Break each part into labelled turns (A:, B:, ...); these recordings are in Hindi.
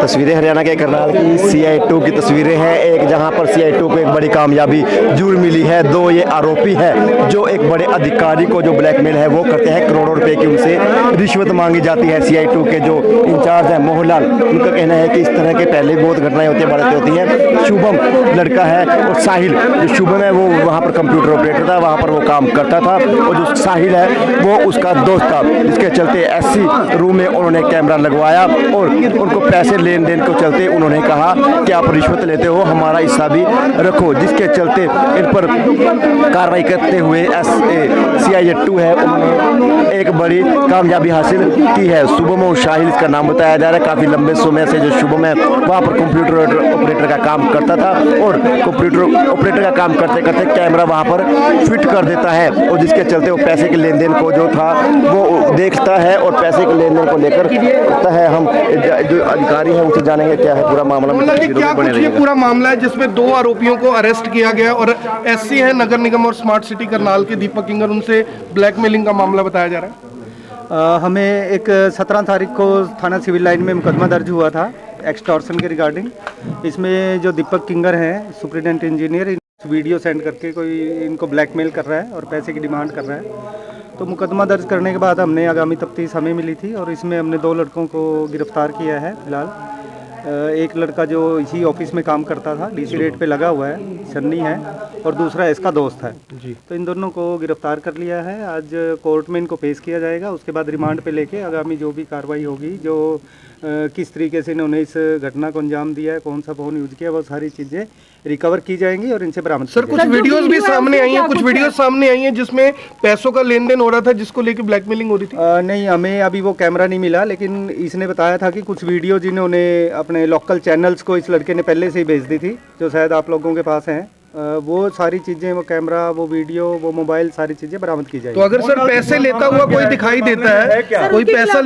A: तस्वीरें हरियाणा के करनाल की CI2 की तस्वीरें हैं। एक जहां पर CI2 को एक बड़ी कामयाबी जरूर मिली है। दो ये आरोपी है जो एक बड़े अधिकारी को जो ब्लैकमेल है वो करते हैं, करोड़ों रुपए की उनसे रिश्वत मांगी जाती है। CI2 के जो इंचार्ज हैं मोहनलाल, उनका कहना है कि इस तरह के पहले बहुत घटनाएं होती हैं। शुभम लड़का है और साहिल, जो शुभम है वो वहाँ पर कंप्यूटर ऑपरेटर था, वहाँ पर वो काम करता था, और जो साहिल है वो उसका दोस्त था, जिसके चलते SC रूम में उन्होंने कैमरा लगवाया और उनको पैसे लेन देन को चलते उन्होंने कहा कि आप रिश्वत लेते हो, हमारा हिस्सा भी रखो, जिसके चलते इन पर कार्रवाई करते हुए CI2 है उन्होंने एक बड़ी कामयाबी हासिल की है। शुभम और साहिल इसका नाम बताया जा रहा है। काफ़ी लंबे समय से जो शुभम है वहाँ पर कंप्यूटर ऑपरेटर का काम करता था और कंप्यूटर ऑपरेटर का काम करते करते कैमरा वहाँ पर फिट कर देता है, और जिसके चलते वो पैसे के लेन देन को जो था वो देखता है और पैसे के लेन देन को लेकर करता है। हम जो अधिकारी है उनसे जानेंगे क्या है पूरा मामला।
B: क्या कुछ ये पूरा मामला है जिसमें दो आरोपियों को अरेस्ट किया गया और SC है नगर निगम और स्मार्ट सिटी करनाल के दीपक किंगर, उनसे ब्लैकमेलिंग का मामला बताया जा रहा है।
C: हमें एक 17 तारीख को थाना सिविल लाइन में मुकदमा दर्ज हुआ था एक्सटॉर्शन के रिगार्डिंग। इसमें जो दीपक किंगर हैं सुपरिटेंडेंट इंजीनियर, वीडियो सेंड करके कोई इनको ब्लैकमेल कर रहा है और पैसे की डिमांड कर रहा है। तो मुकदमा दर्ज करने के बाद हमने आगामी तफ्तीश हमें मिली थी और इसमें हमने 2 लड़कों को गिरफ्तार किया है फिलहाल। एक लड़का जो इसी ऑफिस में काम करता था, DC रेट पे लगा हुआ है, सन्नी है, और दूसरा इसका दोस्त है जी। तो इन दोनों को गिरफ्तार कर लिया है। आज कोर्ट में इनको पेश किया जाएगा, उसके बाद रिमांड पे लेके आगामी जो भी कार्रवाई होगी, जो किस तरीके से इन्होंने इस घटना को अंजाम दिया है, कौन सा फोन यूज किया, वो सारी चीज़ें रिकवर की जाएंगी और इनसे बरामद।
B: सर कुछ वीडियोस भी सामने आई हैं, कुछ वीडियोस सामने आई हैं जिसमें पैसों का लेन देन हो रहा था, जिसको लेके ब्लैकमेलिंग हो रही थी।
C: नहीं, हमें अभी वो कैमरा नहीं मिला, लेकिन इसने बताया था कि कुछ वीडियो जिन्होंने अपने लोकल चैनल्स को इस लड़के ने पहले से ही भेज दी थी, जो शायद आप लोगों के पास हैं, वो सारी चीज़ें, वो कैमरा, वो वीडियो, वो मोबाइल, सारी चीज़ें बरामद की जाएगी।
B: तो अगर सर पैसे लेता हुआ कोई दिखाई देता है, कोई पैसा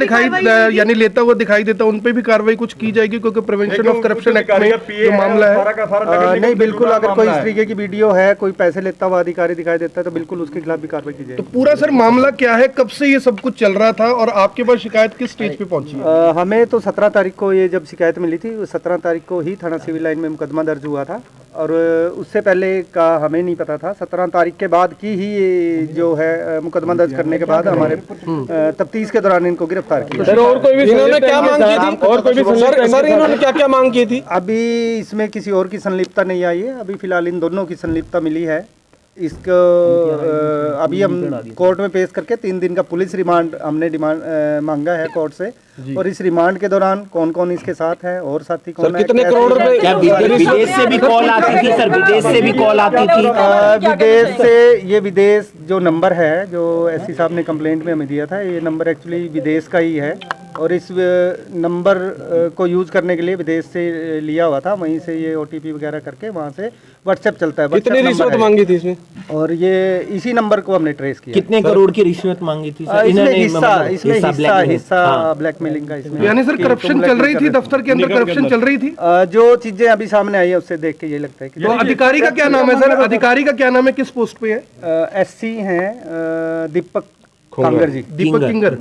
B: यानी लेता हुआ दिखाई देता है, उन पे भी कार्रवाई कुछ की जाएगी, क्योंकि प्रिवेंशन ऑफ करप्शन एक्ट में जो मामला है।
C: नहीं, बिल्कुल, अगर कोई इस तरीके की वीडियो है, कोई पैसे लेता हुआ अधिकारी दिखाई देता है तो बिल्कुल उसके खिलाफ भी कार्रवाई की जाएगी।
B: तो पूरा सर मामला क्या है, कब से ये सब कुछ चल रहा था और आपके पास शिकायत किस स्टेज पे पहुंची?
C: हमें तो 17 तारीख को ये जब शिकायत मिली थी, 17 तारीख को ही थाना सिविल लाइन में मुकदमा दर्ज हुआ था, और उससे पहले का हमें नहीं पता था। 17 तारीख के बाद की ही ये जो है मुकदमा दर्ज करने के बाद हमारे तफ्तीश के दौरान इनको गिरफ्तार किया।
D: सर और कोई भी इन्होंने क्या मांग की थी? और कोई भी सर इन्होंने क्या मांग की थी?
C: अभी इसमें किसी और की संलिप्तता नहीं आई है। अभी फिलहाल इन दोनों की संलिप्तता मिली है। इसको अभी हम कोर्ट में पेश करके 3 दिन का पुलिस रिमांड हमने मांगा है कोर्ट से, और इस रिमांड के दौरान कौन कौन इसके साथ है और साथी कौन है,
D: कितने करोड़ रुपए,
E: क्या विदेश से भी कॉल आती थी सर? विदेश से भी कॉल आती थी?
C: विदेश से, ये विदेश जो नंबर है जो SC साहब ने कंप्लेंट में हमें दिया था, ये नंबर एक्चुअली विदेश का ही है, और इस नंबर को यूज करने के लिए विदेश से लिया हुआ था, वहीं से ये OTP वगैरह करके वहाँ से व्हाट्सएप चलता है।
D: कितनी रिश्वत मांगी थी इसमें?
C: और ये इसी नंबर को हमने ट्रेस किया।
E: कितने करोड़ की रिश्वत मांगी थी सर?
C: इसमें हिस्सा ब्लैकमेलिंग का इसमें।
B: यानी सर करप्शन चल रही थी, दफ्तर के अंदर करप्शन चल रही थी।
C: जो चीजें अभी सामने आई है उससे देख के ये लगता है कि
B: तो अधिकारी का क्या नाम है सर? अधिकारी का क्या नाम है, किस पोस्ट पे है?
C: SC हैं दीपक किंगर जी।
B: दीपक किंगर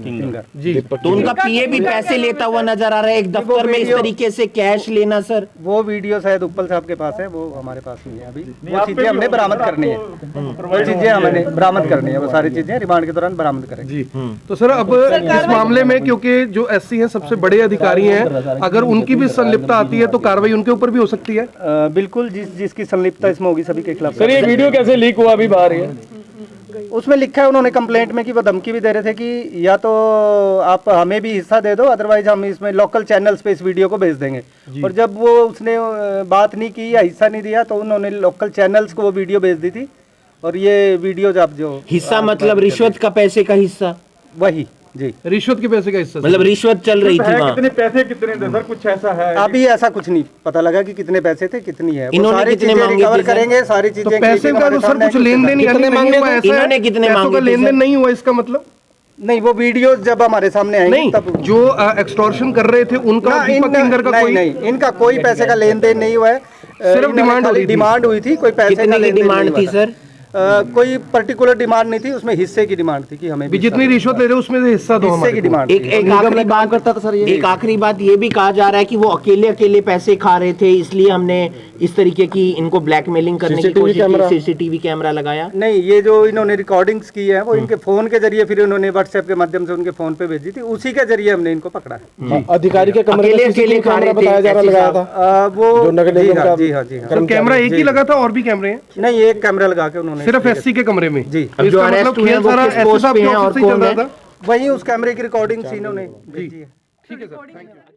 B: जी।
E: तो उनका PA भी पैसे लेता हुआ नजर आ रहा है एक दफ्तर में, इस तरीके से कैश लेना सर।
C: वो वीडियो शायद उपल साहब के पास है, वो हमारे पास नहीं है अभी। वो चीजें हमने बरामद करनी है, वो चीजें हमने बरामद करनी है, वो सारी चीजें रिमांड के दौरान बरामद करेंगे जी।
B: तो सर अब इस मामले में, क्योंकि जो SC हैं सबसे बड़े अधिकारी हैं, अगर उनकी भी संलिप्तता आती है तो कार्रवाई उनके ऊपर भी हो सकती है।
C: बिल्कुल, जिसकी संलिप्तता इसमें होगी सभी के खिलाफ।
D: सर ये वीडियो कैसे लीक हुआ अभी बाहर है?
C: उसमें लिखा है उन्होंने कंप्लेंट में कि वो धमकी भी दे रहे थे कि या तो आप हमें भी हिस्सा दे दो, अदरवाइज हम इसमें लोकल चैनल्स पे इस वीडियो को भेज देंगे। और जब वो उसने बात नहीं की या हिस्सा नहीं दिया तो उन्होंने लोकल चैनल्स को वो वीडियो भेज दी थी, और ये वीडियो जब जो
E: हिस्सा मतलब रिश्वत का पैसे का हिस्सा,
C: वही जी,
B: रिश्वत के पैसे का हिस्सा,
E: मतलब रिश्वत चल रही थी वहाँ।
D: कितने पैसे कितने थे सर, कुछ ऐसा है?
C: अभी ऐसा कुछ नहीं पता लगा कि कितने पैसे थे, कितनी है।
E: इन्होंने कितने मांगे थे?
C: रिकवर करेंगे सारी चीजें।
B: तो पैसे का तो सर कुछ लेन देन
E: इन्होंने कितने मांगे?
B: लेन देन नहीं हुआ, इसका मतलब
C: नहीं, वो वीडियो जब हमारे सामने आएंगे तब।
B: जो एक्सटॉर्शन कर रहे थे उनका, दीपक किंगर का कोई
C: नहीं, इनका कोई पैसे का लेन देन नहीं हुआ है,
B: सिर्फ डिमांड
C: हुई थी, कोई पैसे
E: की डिमांड थी सर?
C: कोई पर्टिकुलर डिमांड नहीं थी, उसमें हिस्से की डिमांड थी कि हमें
B: भी जितनी रिश्वत ले रहे हो उसमें से हिस्सा दो
C: हिस्से
B: हमारे
C: की
B: को।
C: डिमांड
E: एक आखिरी बात करता था सर, एक आखिरी बात ये भी कहा जा रहा है कि वो अकेले अकेले पैसे खा रहे थे, इसलिए हमने इस तरीके की इनको ब्लैकमेलिंग करने की कोशिश की, सीसीटीवी कैमरा लगाया।
C: नहीं, ये जो इन्होंने रिकॉर्डिंग्स की है वो इनके फोन के जरिए फिर उन्होंने व्हाट्सएप के माध्यम से उनके फोन पे भेजी थी, उसी के जरिए हमने इनको पकड़ा है।
D: अधिकारी के कमरे
E: अकेले
D: में
E: अकेले
D: CCTV
E: खा रहे
D: कैमरा
E: थे,
D: बताया जा रहा
E: ऐसे
D: लगाया
E: साहब।
D: था।
C: वो
D: जो नगर निगम का
C: जी हाँ जी हाँ।
B: तो कैमरा एक ही लगा था और भी कैमरे हैं?
C: नहीं, एक कैमरा लगा के उन्होंने
B: सिर्फ एससी के कमरे में?
C: जी।
E: अब जो
B: इसका
E: अरेस्ट
B: मतलब
E: हुए हैं
B: खेल
E: वो
B: सारा
E: किस
B: एससी
E: पोस्ट
B: साहब
E: पे
B: के
E: हैं और
B: ऑफिस से ही
E: कौन
B: चल
E: है?
B: रहा था?
C: वही उस कैमरे की रिकॉर्डिंग इन्होंने भेजी है।
B: ठीक है सर, थैंक यू।